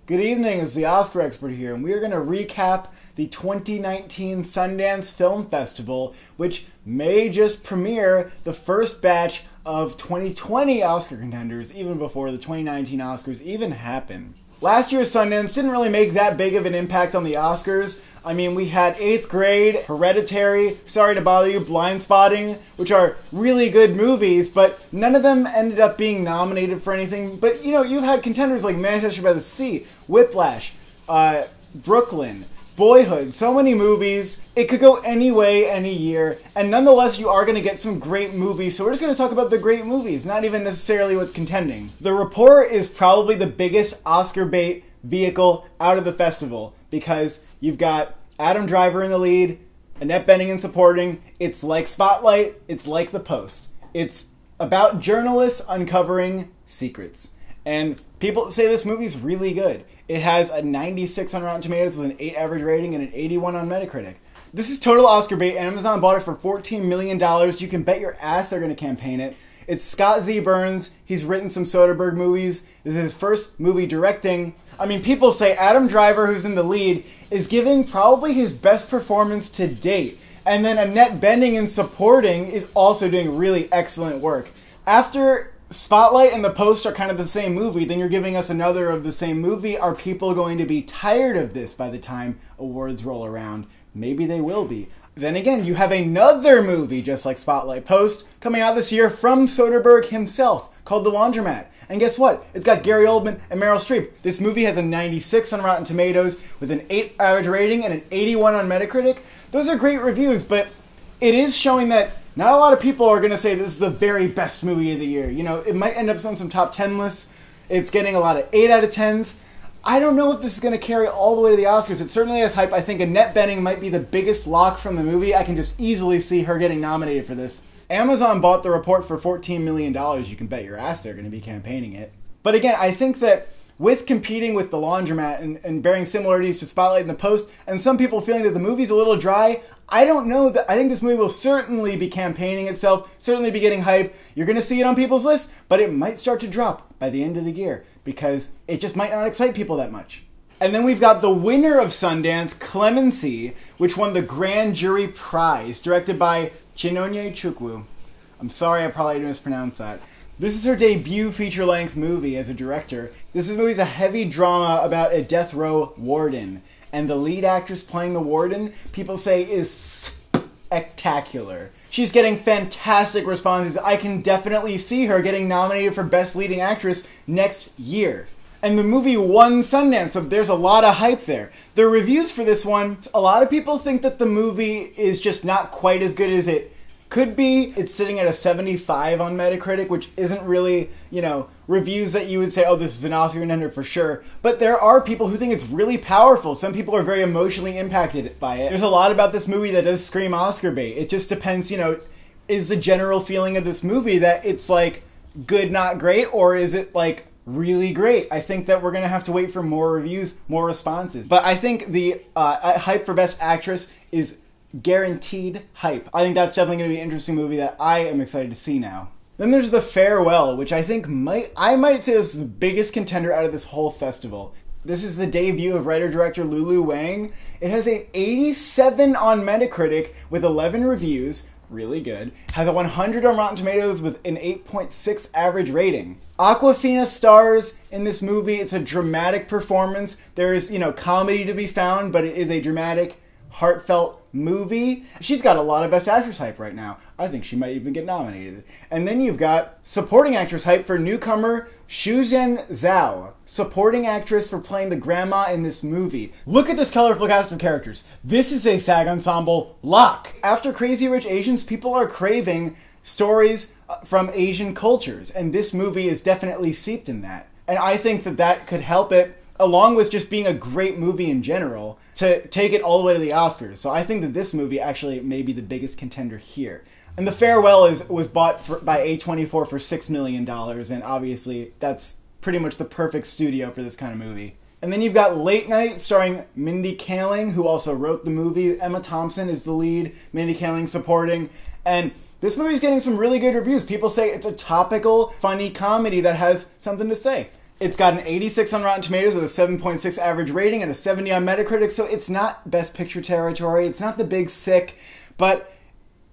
Good evening, it's the Oscar expert here, and we are going to recap the 2019 Sundance Film Festival, which may just premiere the first batch of 2020 Oscar contenders, even before the 2019 Oscars even happened. Last year's Sundance didn't really make that big of an impact on the Oscars. I mean, we had 8th Grade, Hereditary, Sorry to Bother You, Blindspotting, which are really good movies, but none of them ended up being nominated for anything. But, you know, you've had contenders like Manchester by the Sea, Whiplash, Brooklyn, Boyhood, so many movies. It could go any way, any year, and nonetheless you are going to get some great movies, so we're just going to talk about the great movies, not even necessarily what's contending. The Report is probably the biggest Oscar bait vehicle out of the festival, because you've got Adam Driver in the lead, Annette Bening in supporting. It's like Spotlight, it's like The Post. It's about journalists uncovering secrets. And people say this movie's really good. It has a 96 on Rotten Tomatoes with an 8 average rating and an 81 on Metacritic. This is total Oscar bait. Amazon bought it for $14 million. You can bet your ass they're going to campaign it. It's Scott Z. Burns. He's written some Soderbergh movies. This is his first movie directing. I mean, people say Adam Driver, who's in the lead, is giving probably his best performance to date. And then Annette Bening in supporting is also doing really excellent work. After Spotlight and The Post are kind of the same movie, then you're giving us another of the same movie. Are people going to be tired of this by the time awards roll around? Maybe they will be. Then again, you have another movie just like Spotlight Post coming out this year from Soderbergh himself called The Laundromat. And guess what? It's got Gary Oldman and Meryl Streep. This movie has a 96 on Rotten Tomatoes with an 8 average rating and an 81 on Metacritic. Those are great reviews, but it is showing that not a lot of people are going to say this is the very best movie of the year. You know, it might end up on some top 10 lists. It's getting a lot of 8 out of 10s. I don't know if this is going to carry all the way to the Oscars. It certainly has hype. I think Annette Bening might be the biggest lock from the movie. I can just easily see her getting nominated for this. Amazon bought The Report for $14 million. You can bet your ass they're going to be campaigning it. But again, I think that with competing with The Laundromat and bearing similarities to Spotlight and The Post, and some people feeling that the movie's a little dry, I don't know. I think this movie will certainly be campaigning itself, certainly be getting hype. You're going to see it on people's lists, but it might start to drop by the end of the year because it just might not excite people that much. And then we've got the winner of Sundance, Clemency, which won the Grand Jury Prize, directed by Chinonye Chukwu. I'm sorry, I probably mispronounced that. This is her debut feature-length movie as a director. This movie's a heavy drama about a death row warden. And the lead actress playing the warden, people say, is spectacular. She's getting fantastic responses. I can definitely see her getting nominated for Best Leading Actress next year. And the movie won Sundance, so there's a lot of hype there. The reviews for this one, a lot of people think that the movie is just not quite as good as it could be. It's sitting at a 75 on Metacritic, which isn't really, you know, reviews that you would say, oh, this is an Oscar contender for sure. But there are people who think it's really powerful. Some people are very emotionally impacted by it. There's a lot about this movie that does scream Oscar bait. It just depends, you know, is the general feeling of this movie that it's like good, not great, or is it like really great? I think that we're going to have to wait for more reviews, more responses. But I think the hype for Best Actress is guaranteed hype. I think that's definitely going to be an interesting movie that I am excited to see now. Then there's The Farewell, which I think I might say is the biggest contender out of this whole festival. This is the debut of writer-director Lulu Wang. It has an 87 on Metacritic with 11 reviews. Really good. Has a 100 on Rotten Tomatoes with an 8.6 average rating. Awkwafina stars in this movie. It's a dramatic performance. There's, you know, comedy to be found, but it is a dramatic, heartfelt movie. She's got a lot of Best Actress hype right now. I think she might even get nominated. And then you've got Supporting Actress hype for newcomer Shuzhen Zhao. Supporting actress for playing the grandma in this movie. Look at this colorful cast of characters. This is a SAG ensemble lock. After Crazy Rich Asians, people are craving stories from Asian cultures, and this movie is definitely seeped in that. And I think that that could help it, along with just being a great movie in general, to take it all the way to the Oscars. So I think that this movie actually may be the biggest contender here. And The Farewell was bought by A24 for $6 million, and obviously that's pretty much the perfect studio for this kind of movie. And then you've got Late Night, starring Mindy Kaling, who also wrote the movie. Emma Thompson is the lead, Mindy Kaling supporting. And this movie's getting some really good reviews. People say it's a topical, funny comedy that has something to say. It's got an 86 on Rotten Tomatoes with a 7.6 average rating and a 70 on Metacritic, so it's not Best Picture territory. It's not the big sick, but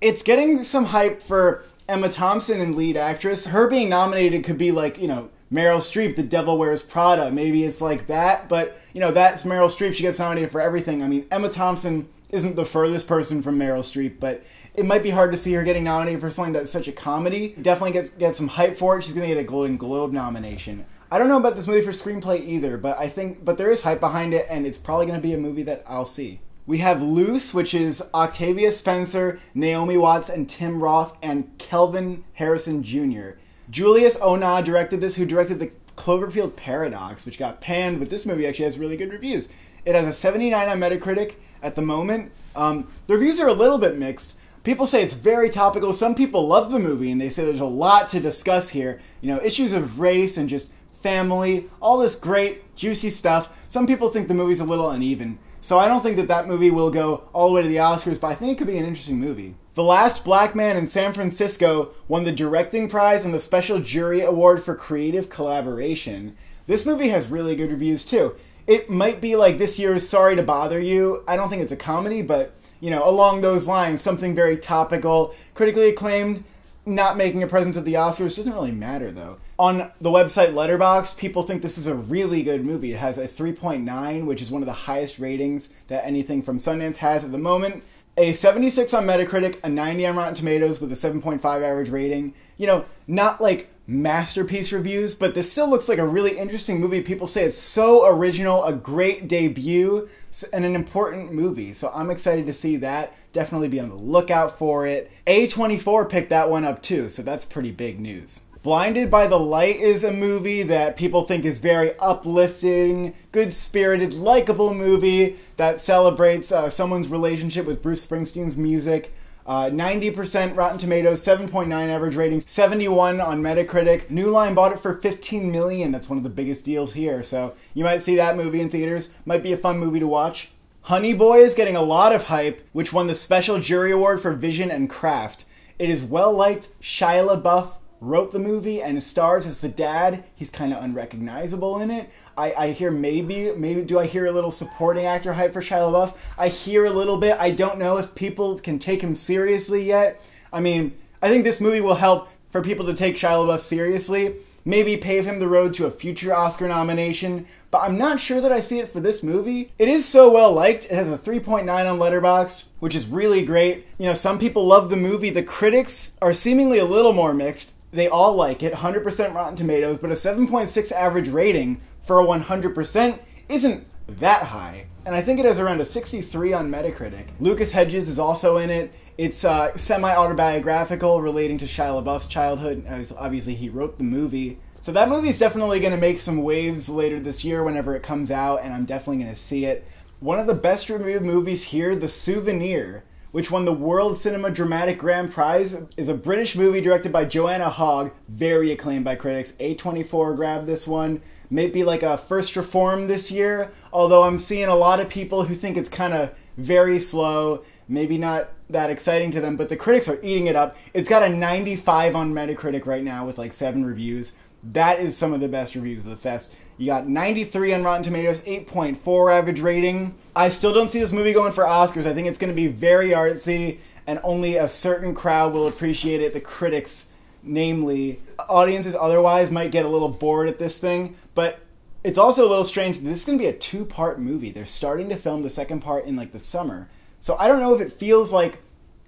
it's getting some hype for Emma Thompson in lead actress. Her being nominated could be like, you know, Meryl Streep, The Devil Wears Prada. Maybe it's like that, but, you know, that's Meryl Streep. She gets nominated for everything. I mean, Emma Thompson isn't the furthest person from Meryl Streep, but it might be hard to see her getting nominated for something that's such a comedy. Definitely get some hype for it. She's going to get a Golden Globe nomination. I don't know about this movie for screenplay either, but there is hype behind it, and it's probably going to be a movie that I'll see. We have Loose, which is Octavia Spencer, Naomi Watts, and Tim Roth, and Kelvin Harrison Jr. Julius Onah directed this, who directed The Cloverfield Paradox, which got panned, but this movie actually has really good reviews. It has a 79 on Metacritic at the moment. The reviews are a little bit mixed. People say it's very topical. Some people love the movie, and they say there's a lot to discuss here. You know, issues of race and just family, all this great, juicy stuff. Some people think the movie's a little uneven. So I don't think that movie will go all the way to the Oscars, but I think it could be an interesting movie. The Last Black Man in San Francisco won the directing prize and the special jury award for creative collaboration. This movie has really good reviews too. It might be like this year's Sorry to Bother You. I don't think it's a comedy, but, you know, along those lines, something very topical, critically acclaimed, not making a presence at the Oscars. Doesn't really matter though. On the website Letterboxd, people think this is a really good movie. It has a 3.9, which is one of the highest ratings that anything from Sundance has at the moment. A 76 on Metacritic, a 90 on Rotten Tomatoes with a 7.5 average rating. You know, not like masterpiece reviews, but this still looks like a really interesting movie. People say it's so original, a great debut, and an important movie. So I'm excited to see that. Definitely be on the lookout for it. A24 picked that one up too, so that's pretty big news. Blinded by the Light is a movie that people think is very uplifting, good-spirited, likable movie that celebrates someone's relationship with Bruce Springsteen's music. 90% Rotten Tomatoes, 7.9 average rating, 71 on Metacritic. New Line bought it for $15 million. That's one of the biggest deals here. So you might see that movie in theaters. Might be a fun movie to watch. Honey Boy is getting a lot of hype, which won the special jury award for vision and craft. It is well-liked. Shia LaBeouf wrote the movie and stars as the dad. He's kind of unrecognizable in it. I hear maybe do I hear a little supporting actor hype for Shia LaBeouf? I hear a little bit. I don't know if people can take him seriously yet. I mean, I think this movie will help for people to take Shia LaBeouf seriously. Maybe pave him the road to a future Oscar nomination, but I'm not sure that I see it for this movie. It is so well liked. It has a 3.9 on Letterboxd, which is really great. You know, some people love the movie. The critics are seemingly a little more mixed. They all like it, 100% Rotten Tomatoes, but a 7.6 average rating for a 100% isn't that high. And I think it has around a 63 on Metacritic. Lucas Hedges is also in it. It's semi-autobiographical relating to Shia LaBeouf's childhood. Obviously, he wrote the movie. So that movie's definitely going to make some waves later this year whenever it comes out, and I'm definitely going to see it. One of the best reviewed movies here, The Souvenir, which won the World Cinema Dramatic Grand Prize, is a British movie directed by Joanna Hogg, very acclaimed by critics. A24 grabbed this one. Maybe like a first reform this year, although I'm seeing a lot of people who think it's kind of very slow, maybe not that exciting to them, but the critics are eating it up. It's got a 95 on Metacritic right now with like 7 reviews. That is some of the best reviews of the fest. You got 93 on Rotten Tomatoes, 8.4 average rating. I still don't see this movie going for Oscars. I think it's going to be very artsy, and only a certain crowd will appreciate it. The critics, namely. Audiences otherwise might get a little bored at this thing, but it's also a little strange. This is going to be a 2-part movie. They're starting to film the second part in like the summer. So I don't know if it feels like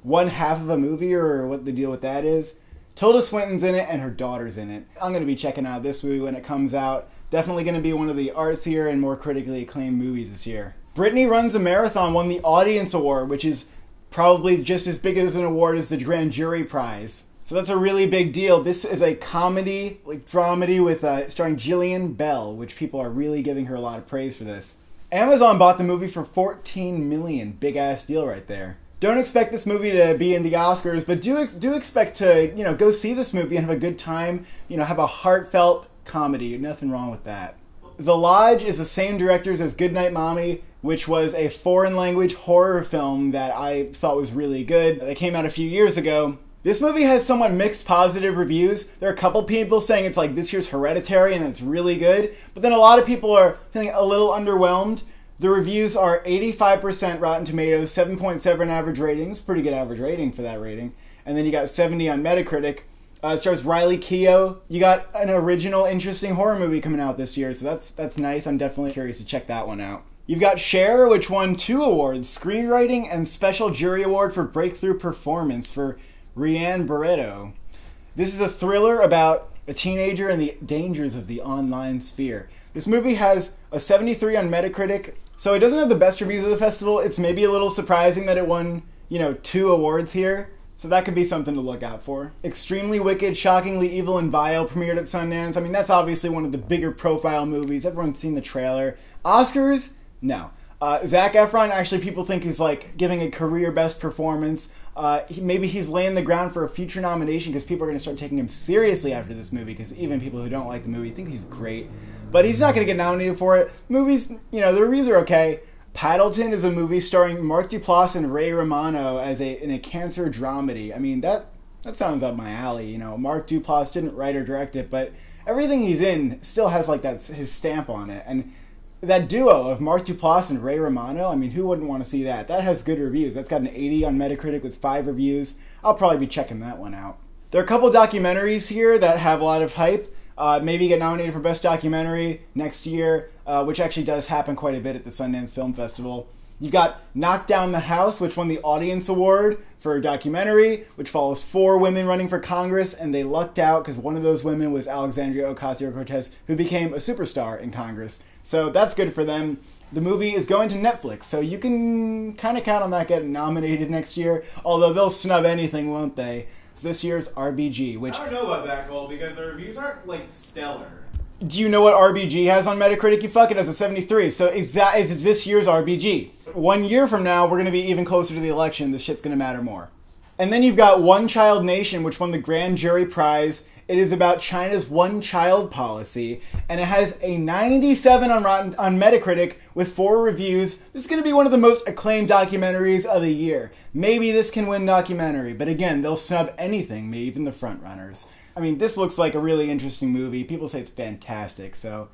one half of a movie or what the deal with that is. Tilda Swinton's in it and her daughter's in it. I'm going to be checking out this movie when it comes out. Definitely going to be one of the artsier and more critically acclaimed movies this year. Britney Runs a Marathon won the Audience Award, which is probably just as big as an award as the Grand Jury Prize. So that's a really big deal. This is a comedy, like dramedy with starring Jillian Bell, which people are really giving her a lot of praise for this. Amazon bought the movie for $14 million. Big ass deal right there. Don't expect this movie to be in the Oscars, but do expect to, you know, go see this movie and have a good time. You know, have a heartfelt comedy. Nothing wrong with that. The Lodge is the same directors as Goodnight Mommy, which was a foreign language horror film that I thought was really good. That came out a few years ago. This movie has somewhat mixed positive reviews. There are a couple people saying it's like this year's Hereditary and it's really good, but then a lot of people are feeling a little underwhelmed. The reviews are 85% Rotten Tomatoes, 7.7 average ratings, pretty good average rating for that rating, and then you got 70 on Metacritic. It stars Riley Keough. You got an original, interesting horror movie coming out this year, so that's nice. I'm definitely curious to check that one out. You've got Cher, which won 2 awards, Screenwriting and Special Jury Award for Breakthrough Performance for Rianne Barreto. This is a thriller about a teenager and the dangers of the online sphere. This movie has a 73 on Metacritic, so it doesn't have the best reviews of the festival. It's maybe a little surprising that it won, 2 awards here. So that could be something to look out for. Extremely Wicked, Shockingly Evil, and Vile premiered at Sundance. I mean, that's obviously one of the bigger profile movies. Everyone's seen the trailer. Oscars? No. Zac Efron, actually, people think is like giving a career best performance. Maybe he's laying the ground for a future nomination because people are going to start taking him seriously after this movie, because even people who don't like the movie think he's great. But he's not going to get nominated for it. Movies, the reviews are okay. Paddleton is a movie starring Mark Duplass and Ray Romano in a cancer dramedy. I mean, that sounds up my alley. Mark Duplass didn't write or direct it, but everything he's in still has like his stamp on it. And that duo of Mark Duplass and Ray Romano, I mean, who wouldn't want to see that? That has good reviews. That's got an 80 on Metacritic with 5 reviews. I'll probably be checking that one out. There are a couple documentaries here that have a lot of hype. Maybe get nominated for Best Documentary next year, which actually does happen quite a bit at the Sundance Film Festival. You've got Knock Down the House, which won the Audience Award for a documentary, which follows 4 women running for Congress, and they lucked out because one of those women was Alexandria Ocasio-Cortez, who became a superstar in Congress. So that's good for them. The movie is going to Netflix, so you can kind of count on that getting nominated next year, although they'll snub anything, won't they? It's this year's RBG, which... I don't know about that, Cole, because the reviews aren't, stellar. Do you know what RBG has on Metacritic? You fuck, it has a 73. So it's this year's RBG. 1 year from now, we're going to be even closer to the election. This shit's going to matter more. And then you've got One Child Nation, which won the Grand Jury Prize. It is about China's one-child policy, and it has a 97 on Metacritic with 4 reviews. This is going to be one of the most acclaimed documentaries of the year. Maybe this can win documentary, but again, they'll snub anything, maybe even the frontrunners. I mean, this looks like a really interesting movie. People say it's fantastic, so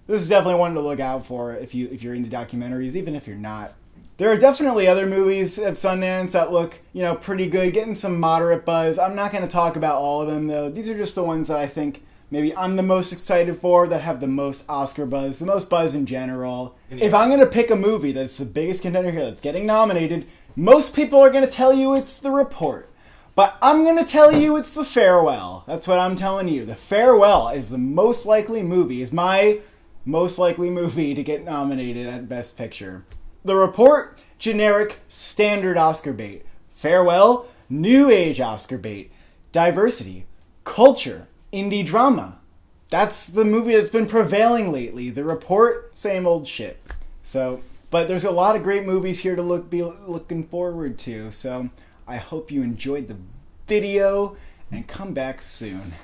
this is definitely one to look out for if you're into documentaries, even if you're not. There are definitely other movies at Sundance that look, pretty good, getting some moderate buzz. I'm not going to talk about all of them, though. These are just the ones that I think maybe I'm the most excited for, that have the most Oscar buzz, the most buzz in general. Yeah. If I'm going to pick a movie that's the biggest contender here that's getting nominated, most people are going to tell you it's The Report. But I'm going to tell you it's The Farewell. That's what I'm telling you. The Farewell is the most likely movie, is my most likely movie to get nominated at Best Picture. The Report, generic, standard Oscar bait. Farewell, new age Oscar bait. Diversity, culture, indie drama. That's the movie that's been prevailing lately. The Report, same old shit. But there's a lot of great movies here to be looking forward to. So I hope you enjoyed the video and come back soon.